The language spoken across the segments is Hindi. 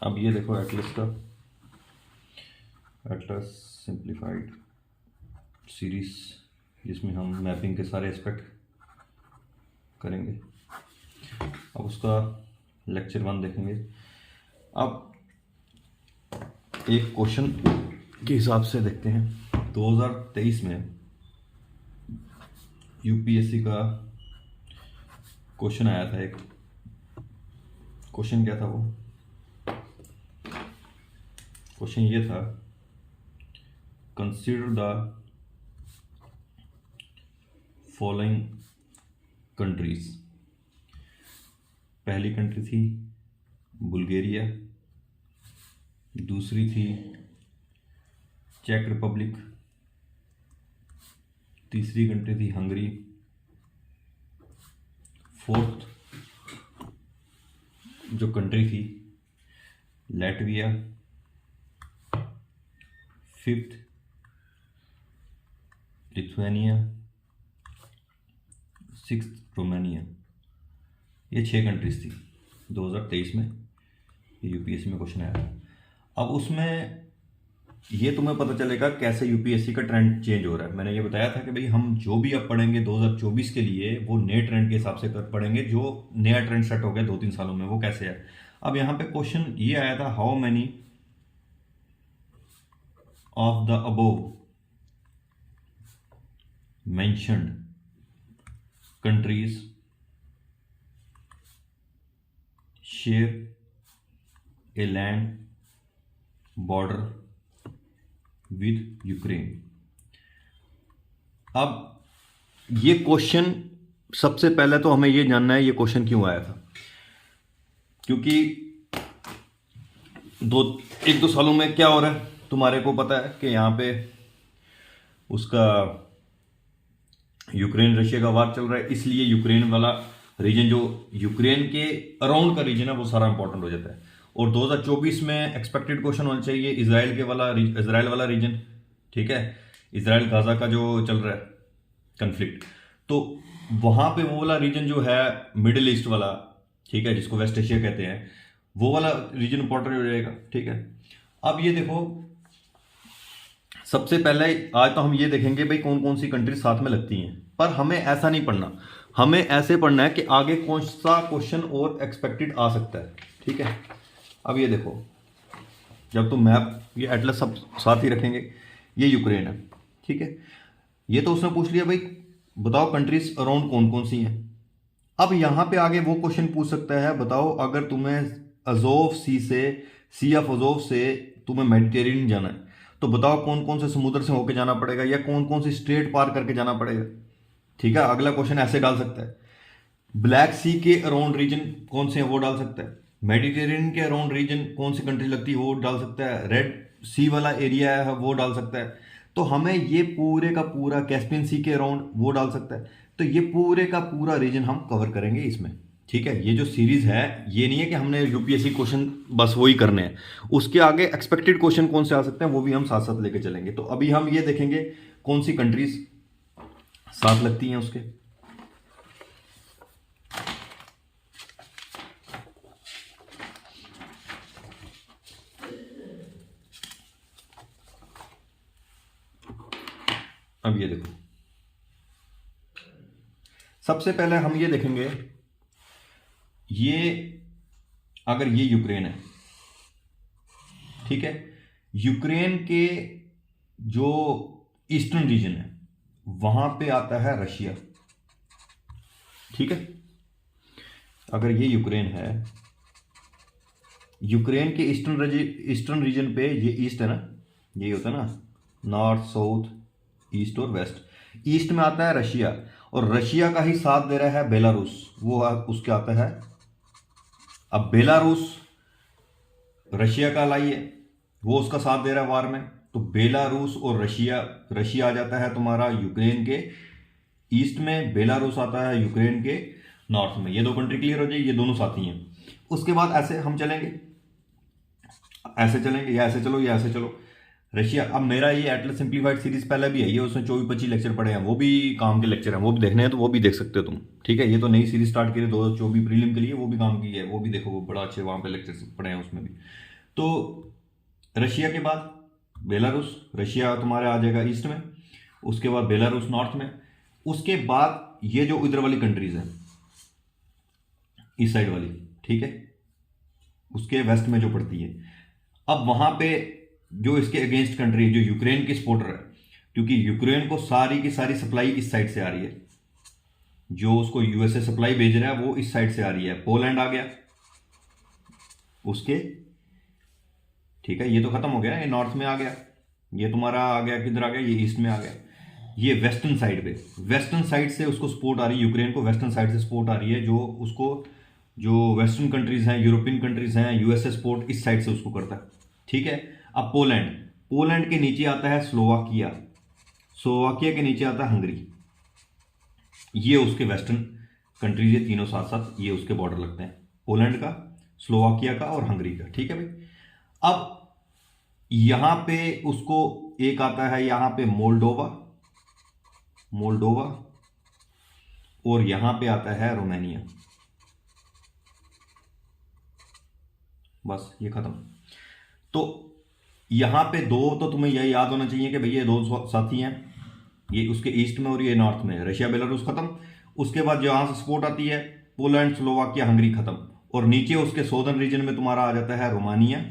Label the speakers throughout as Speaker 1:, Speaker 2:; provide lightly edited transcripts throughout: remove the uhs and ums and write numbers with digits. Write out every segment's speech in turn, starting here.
Speaker 1: अब ये देखो एटलस का, एटलस सिंप्लीफाइड सीरीज, जिसमें हम मैपिंग के सारे एस्पेक्ट करेंगे। अब उसका लेक्चर 1 देखेंगे। अब एक क्वेश्चन के हिसाब से देखते हैं। 2023 में यूपीएससी का क्वेश्चन आया था। एक क्वेश्चन क्या था वो? क्वेश्चन ये था, कंसीडर द फॉलोइंग कंट्रीज। पहली कंट्री थी बुल्गारिया, दूसरी थी चेक रिपब्लिक, तीसरी कंट्री थी हंगरी, फोर्थ जो कंट्री थी Latvia, fifth Lithuania, sixth Romania. ये 6 कंट्रीज थी 2023 में यूपीएससी में क्वेश्चन आया। अब उसमें ये तुम्हें पता चलेगा कैसे यूपीएससी का ट्रेंड चेंज हो रहा है। मैंने ये बताया था कि भाई हम जो भी अब पढ़ेंगे 2024 के लिए वो नए ट्रेंड के हिसाब से पढ़ेंगे। जो नया ट्रेंड सेट हो गया 2-3 सालों में वो कैसे है। अब यहाँ पे क्वेश्चन ये आया था, how many of the above mentioned countries share a land border with Ukraine. अब ये क्वेश्चन, सबसे पहले तो हमें ये जानना है ये क्वेश्चन क्यों आया था। क्योंकि 1-2 सालों में क्या हो रहा है तुम्हारे को पता है कि यहाँ पे उसका यूक्रेन रशिया का वार चल रहा है। इसलिए रीजन वाला रीजन, जो यूक्रेन के अराउंड का रीजन है, वो सारा इंपॉर्टेंट हो जाता है। और 2024 में एक्सपेक्टेड क्वेश्चन होना चाहिए इजराइल वाला रीजन। ठीक है, इजराइल गाजा का जो चल रहा है कन्फ्लिक्ट, तो वहां पे वो वाला रीजन जो है मिडिल ईस्ट वाला, ठीक है, जिसको वेस्ट एशिया कहते हैं, वो वाला रीजन इंपॉर्टेंट हो जाएगा। ठीक है, अब ये देखो, सबसे पहले आज तो हम ये देखेंगे भाई कौन कौन सी कंट्री साथ में लगती हैं। पर हमें ऐसा नहीं पढ़ना, हमें ऐसे पढ़ना है कि आगे कौन सा क्वेश्चन और एक्सपेक्टेड आ सकता है। ठीक है, अब ये देखो, जब तुम मैप, ये एटलस सब साथ ही रखेंगे, ये यूक्रेन है। ठीक है, ये तो उसने पूछ लिया भाई बताओ कंट्रीज अराउंड कौन कौन सी हैं। अब यहां पे आगे वो क्वेश्चन पूछ सकता है, बताओ अगर तुम्हें अजोव सी ऑफ अजोव से तुम्हें मेडिटेरियन जाना है, तो बताओ कौन कौन से समुद्र से होकर जाना पड़ेगा या कौन कौन सी स्ट्रेट पार करके जाना पड़ेगा। ठीक है, अगला क्वेश्चन ऐसे डाल सकता है, ब्लैक सी के अराउंड रीजन कौन से हैं वो डाल सकता है, मेडिटेरियन के अराउंड रीजन कौन सी कंट्री लगती है वो डाल सकता है, रेड सी वाला एरिया है वो डाल सकता है। तो हमें ये पूरे का पूरा कैस्पियन सी के अराउंड वो डाल सकता है। तो ये पूरे का पूरा रीजन हम कवर करेंगे इसमें। ठीक है, ये जो सीरीज है ये नहीं है कि हमने यूपीएससी क्वेश्चन बस वही करने हैं, उसके आगे एक्सपेक्टेड क्वेश्चन कौन से आ सकते हैं वो भी हम साथ साथ लेके चलेंगे। तो अभी हम ये देखेंगे कौन सी कंट्रीज साथ लगती हैं उसके। अब ये देखो, सबसे पहले हम ये देखेंगे, ये अगर ये यूक्रेन है, ठीक है, यूक्रेन के जो ईस्टर्न रीजन है वहां पे आता है रशिया। ठीक है, अगर ये यूक्रेन है, यूक्रेन के ईस्टर्न रीजन पे, ये ईस्ट है ना, यही होता है ना, नॉर्थ साउथ ईस्ट और वेस्ट। ईस्ट में आता है रशिया, और रशिया का ही साथ दे रहा है बेलारूस, वो उसके आता है। अब बेलारूस रशिया का लाई है, वो उसका साथ दे रहा है वार में, तो बेलारूस और रशिया आ जाता है तुम्हारा यूक्रेन के ईस्ट में, बेलारूस आता है यूक्रेन के नॉर्थ में। ये 2 कंट्री क्लियर हो जाए, ये दोनों साथी हैं। उसके बाद ऐसे हम चलेंगे, ऐसे चलेंगे, या ऐसे चलो या ऐसे चलो, रशिया। अब मेरा ये एटलस सिंप्लीफाइड सीरीज पहले भी है, ये उसमें 24-25 लेक्चर पड़े हैं, वो भी काम के लेक्चर हैं, वो भी देखने हैं तो वो भी देख सकते हो तुम। ठीक है, ये तो नई सीरीज स्टार्ट की है 2024 प्रीलिम के लिए, वो भी काम की है, वो भी देखो, वो बड़ा अच्छे वहां पे लेक्चर पड़े हैं उसमें भी। तो रशिया के बाद बेलारूस, रशिया तुम्हारा आ जाएगा ईस्ट में, उसके बाद बेलारूस नॉर्थ में, उसके बाद ये जो इधर वाली कंट्रीज है इस साइड वाली, ठीक है, उसके वेस्ट में जो पड़ती है। अब वहां पे जो इसके अगेंस्ट कंट्री है, जो यूक्रेन की सपोर्टर है, क्योंकि यूक्रेन को सारी की सारी सप्लाई इस साइड से आ रही है, जो उसको यूएसए सप्लाई भेज रहा है वो इस साइड से आ रही है। पोलैंड आ गया उसके, ठीक है, ये तो खत्म हो गया, ये नॉर्थ में आ गया, ये तुम्हारा आ गया, किधर आ गया, ये ईस्ट में आ गया। ये वेस्टर्न साइड पे, वेस्टर्न साइड से उसको सपोर्ट आ रही है, यूक्रेन को वेस्टर्न साइड से सपोर्ट आ रही है, जो उसको जो वेस्टर्न कंट्रीज हैं, यूरोपियन कंट्रीज हैं, यूएसए सपोर्ट इस साइड से उसको करता है, ठीक है। अब पोलैंड, पोलैंड के नीचे आता है स्लोवाकिया, स्लोवाकिया के नीचे आता है हंगरी, ये उसके वेस्टर्न कंट्रीज, ये तीनों साथ साथ ये उसके बॉर्डर लगते हैं, पोलैंड का, स्लोवाकिया का और हंगरी का, ठीक है भाई। अब यहां पे उसको एक आता है यहां पे मोल्डोवा, मोल्डोवा, और यहां पे आता है रोमानिया, बस ये खत्म। तो यहां पे दो तो तुम्हें यह याद होना चाहिए कि भैया दो साथी हैं, ये उसके ईस्ट में और ये नॉर्थ में, रशिया बेलारूस खत्म, उसके बाद जो यहां से सपोर्ट आती है पोलैंड, स्लोवाकिया, हंगरी खत्म, और नीचे उसके सौदर्न रीजन में तुम्हारा आ जाता है रोमानिया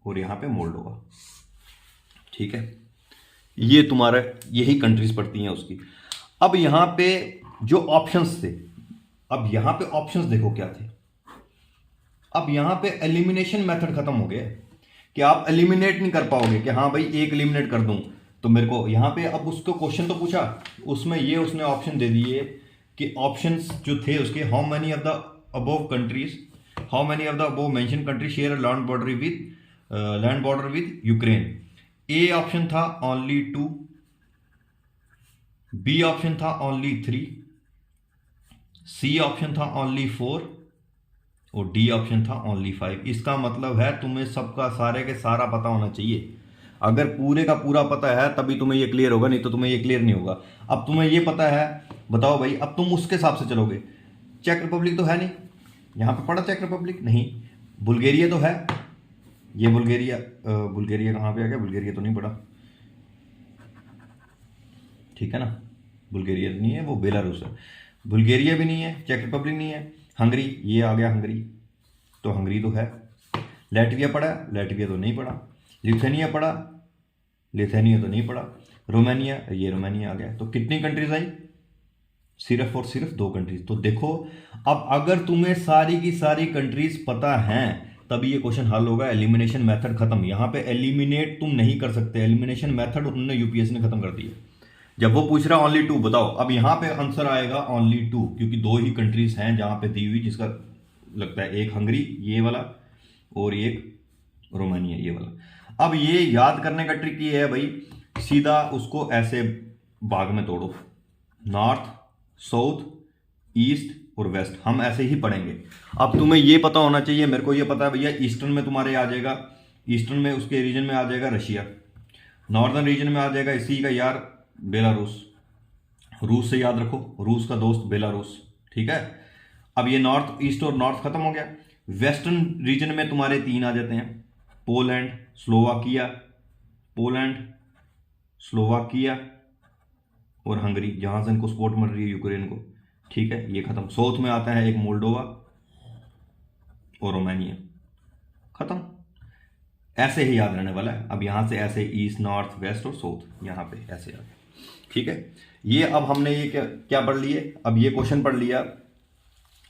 Speaker 1: और यहां पे मोल्डोवा, ठीक है। ये तुम्हारा यही कंट्रीज पड़ती हैं उसकी। अब यहां पे जो ऑप्शंस थे, अब यहां पे ऑप्शंस देखो क्या थे। अब यहां पे एलिमिनेशन मेथड खत्म हो गया कि आप एलिमिनेट नहीं कर पाओगे कि हाँ भाई एक एलिमिनेट कर दूं तो मेरे को यहां पे, अब उसको क्वेश्चन तो पूछा, उसमें ये उसने ऑप्शन दे दिए कि ऑप्शंस जो थे उसके, how many of the above countries, how many of the above mention country share land border with Ukraine. A option था ओनली 2, बी ऑप्शन था ओनली 3, सी ऑप्शन था ओनली 4 और डी ऑप्शन था ओनली 5। इसका मतलब है तुम्हें सबका सारे के सारा पता होना चाहिए। अगर पूरे का पूरा पता है तभी तुम्हें ये क्लियर होगा, नहीं तो तुम्हें ये क्लियर नहीं होगा। अब तुम्हें ये पता है, बताओ भाई, अब तुम उसके हिसाब से चलोगे। चेक रिपब्लिक तो है नहीं, यहां पे पढ़ा चेक रिपब्लिक नहीं, बुल्गारिया तो है, ये बुल्गारिया, बुल्गारिया कहां पे आ गया, बुल्गारिया तो नहीं पढ़ा, ठीक है ना, बुल्गारिया नहीं है, वो बेलारूस है। बुल्गारिया भी नहीं है, चेक रिपब्लिक नहीं है, हंगरी, ये आ गया हंगरी, तो हंगरी तो है। लैटविया पढ़ा, लैटविया तो नहीं पढ़ा। लिथुआनिया पढ़ा, लिथुआनिया तो नहीं पढ़ा। रोमानिया, ये रोमानिया आ गया। तो कितनी कंट्रीज आई, सिर्फ और सिर्फ 2 कंट्रीज। तो देखो, अब अगर तुम्हें सारी की सारी कंट्रीज पता हैं तभी ये क्वेश्चन हल होगा। एलिमिनेशन मेथड खत्म, यहां पे एलिमिनेट तुम नहीं कर सकते, एलिमिनेशन मेथड उन्होंने यूपीएससी ने खत्म कर दिया। जब वो पूछ रहा ओनली 2 बताओ, अब यहां पे आंसर आएगा ओनली 2, क्योंकि 2 ही कंट्रीज हैं जहां पे दी हुई, जिसका लगता है एक हंगरी ये वाला और एक रोमानिया ये वाला। अब ये याद करने का ट्रिक ये है भाई, सीधा उसको ऐसे भाग में तोड़ो, नॉर्थ, साउथ, ईस्ट और वेस्ट, हम ऐसे ही पढ़ेंगे। अब तुम्हें ये पता होना चाहिए, मेरे को ये पता है भैया, ईस्टर्न में तुम्हारे आ जाएगा, ईस्टर्न में उसके रीजन में आ जाएगा रशिया, नॉर्दर्न रीजन में आ जाएगा इसी का यार बेलारूस, रूस से याद रखो, रूस का दोस्त बेलारूस, ठीक है। अब ये नॉर्थ, ईस्ट और नॉर्थ खत्म हो गया। वेस्टर्न रीजन में तुम्हारे 3 आ जाते हैं, पोलैंड, स्लोवाकिया, पोलैंड, स्लोवाकिया और हंगरी, जहां से इनको सपोर्ट मिल रही है यूक्रेन को, ठीक है, ये खत्म। साउथ में आता है एक मोल्डोवा और रोमानिया, खत्म। ऐसे ही याद रहने वाला है। अब यहां से ऐसे ईस्ट, नॉर्थ, वेस्ट और साउथ, यहां पे ऐसे आ गए, ठीक है। ये अब हमने ये क्या पढ़ लिए, अब ये क्वेश्चन पढ़ लिया।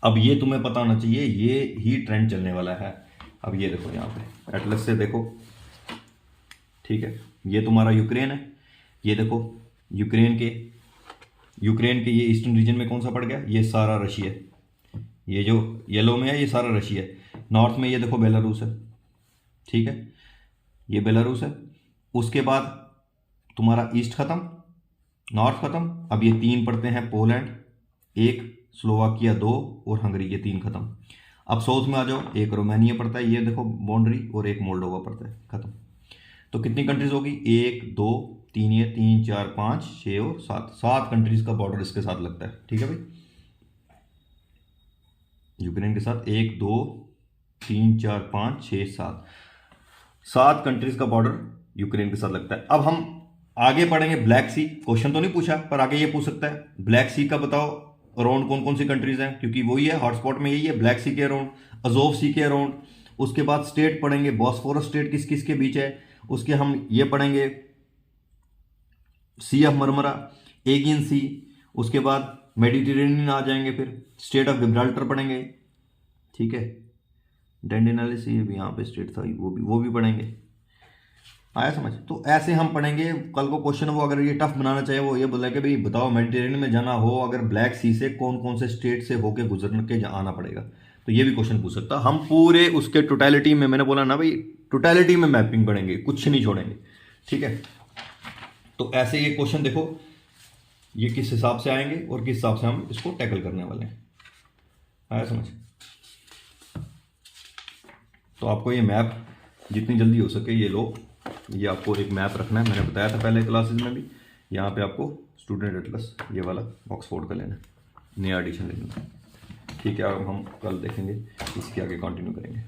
Speaker 1: अब ये तुम्हें पता होना चाहिए, ये ही ट्रेंड चलने वाला है। अब ये देखो यहाँ पे एटलस से देखो, ठीक है, ये तुम्हारा यूक्रेन है, ये देखो यूक्रेन के ये ईस्टर्न रीजन में कौन सा पड़ गया, ये सारा रशिया है, ये जो येलो में है ये सारा रशिया है। नॉर्थ में ये देखो बेलारूस है, ठीक है, ये बेलारूस है। उसके बाद तुम्हारा ईस्ट खत्म, नॉर्थ खत्म। अब ये 3 पड़ते हैं, पोलैंड 1, स्लोवाकिया 2 और हंगरी, ये 3 खत्म। अब साउथ में आ जाओ, एक रोमानिया पड़ता है, ये देखो बाउंड्री, और एक मोल्डोवा पड़ता है, खत्म। तो कितनी कंट्रीज होगी, 1 2 3, ये 3 4 5 6 और 7 कंट्रीज का बॉर्डर इसके साथ लगता है, ठीक है भाई, यूक्रेन के साथ 1 2 3 4 5 6 7। 7 कंट्रीज का बॉर्डर यूक्रेन के साथ लगता है। अब हम आगे पढ़ेंगे ब्लैक सी, क्वेश्चन तो नहीं पूछा पर आगे ये पूछ सकता है ब्लैक सी का बताओ अराउंड कौन कौन सी कंट्रीज हैं, क्योंकि वही है हॉटस्पॉट में, यही है ब्लैक सी के अराउंड, अजोव सी के अराउंड। उसके बाद स्टेट पढ़ेंगे, बॉस्फोरस स्टेट किस किस के बीच है, उसके हम ये पढ़ेंगे सी ऑफ मरमरा, एगियन सी, उसके बाद मेडिटेरेनियन आ जाएंगे, फिर स्टेट ऑफ गिब्राल्टर पढ़ेंगे, ठीक है, डेंडेनाली सी भी यहाँ पे स्टेट था, वो भी पढ़ेंगे। आया समझ? तो ऐसे हम पढ़ेंगे। कल को क्वेश्चन वो अगर ये टफ बनाना चाहे वो ये बोला कि भाई बताओ मेडिटेरेनियन में जाना हो अगर ब्लैक सी से कौन कौन से स्टेट से होके गुजर के आना पड़ेगा, तो ये भी क्वेश्चन पूछ सकता। हम पूरे उसके टोटलिटी में, मैंने बोला ना भाई टोटलिटी में मैपिंग पढ़ेंगे, कुछ नहीं छोड़ेंगे, ठीक है। तो ऐसे ये क्वेश्चन देखो ये किस हिसाब से आएंगे और किस हिसाब से हम इसको टैकल करने वाले हैं। आया समझ? तो आपको ये मैप जितनी जल्दी हो सके ये लो, ये आपको एक मैप रखना है, मैंने बताया था पहले क्लासेस में भी। यहाँ पे आपको स्टूडेंट एटलस ये वाला ऑक्सफोर्ड का लेना है, नया एडिशन लेना है, ठीक है। अब हम कल देखेंगे, इसके आगे कंटिन्यू करेंगे।